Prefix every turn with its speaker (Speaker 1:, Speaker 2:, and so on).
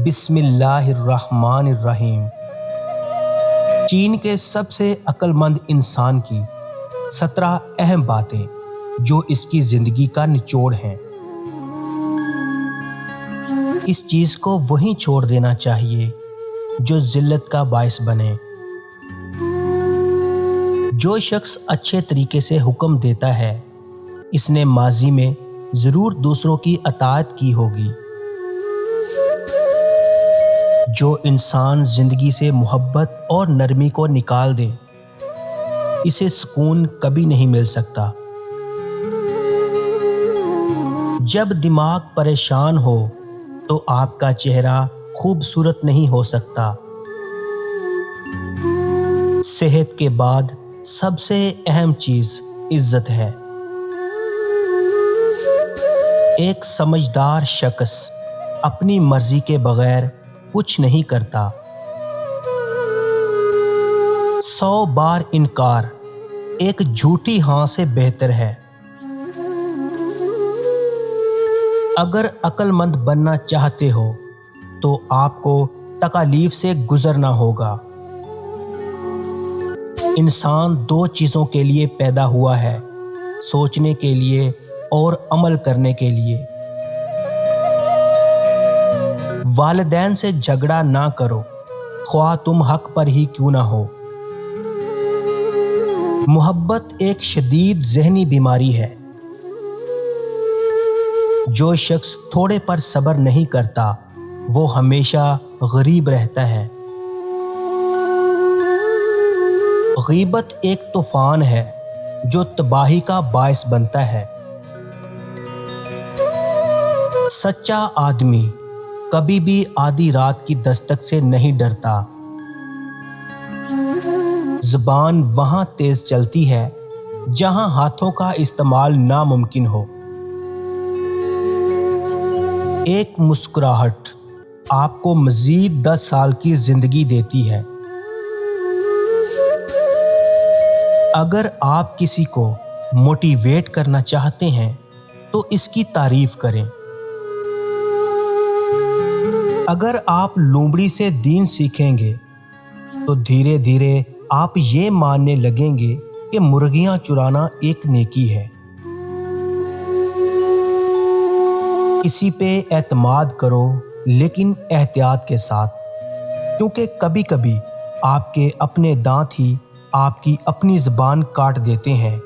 Speaker 1: بسم اللہ الرحمن الرحیم۔ چین کے سب سے عقل مند انسان کی 17 اہم باتیں جو اس کی زندگی کا نچوڑ ہیں۔ اس چیز کو وہیں چھوڑ دینا چاہیے جو ذلت کا باعث بنے۔ جو شخص اچھے طریقے سے حکم دیتا ہے اس نے ماضی میں ضرور دوسروں کی اطاعت کی ہوگی۔ جو انسان زندگی سے محبت اور نرمی کو نکال دے اسے سکون کبھی نہیں مل سکتا۔ جب دماغ پریشان ہو تو آپ کا چہرہ خوبصورت نہیں ہو سکتا۔ صحت کے بعد سب سے اہم چیز عزت ہے۔ ایک سمجھدار شخص اپنی مرضی کے بغیر کچھ نہیں کرتا۔ 100 بار انکار ایک جھوٹی ہاں سے بہتر ہے۔ اگر عقل مند بننا چاہتے ہو تو آپ کو تکالیف سے گزرنا ہوگا۔ انسان 2 چیزوں کے لیے پیدا ہوا ہے، سوچنے کے لیے اور عمل کرنے کے لیے۔ والدین سے جھگڑا نہ کرو خواہ تم حق پر ہی کیوں نہ ہو۔ محبت ایک شدید ذہنی بیماری ہے۔ جو شخص تھوڑے پر صبر نہیں کرتا وہ ہمیشہ غریب رہتا ہے۔ غیبت ایک طوفان ہے جو تباہی کا باعث بنتا ہے۔ سچا آدمی کبھی بھی آدھی رات کی دستک سے نہیں ڈرتا۔ زبان وہاں تیز چلتی ہے جہاں ہاتھوں کا استعمال ناممکن ہو۔ ایک مسکراہٹ آپ کو مزید 10 سال کی زندگی دیتی ہے۔ اگر آپ کسی کو موٹیویٹ کرنا چاہتے ہیں تو اس کی تعریف کریں۔ اگر آپ لومڑی سے دین سیکھیں گے تو دھیرے دھیرے آپ یہ ماننے لگیں گے کہ مرغیاں چرانا ایک نیکی ہے۔ کسی پہ اعتماد کرو لیکن احتیاط کے ساتھ، کیونکہ کبھی کبھی آپ کے اپنے دانت ہی آپ کی اپنی زبان کاٹ دیتے ہیں۔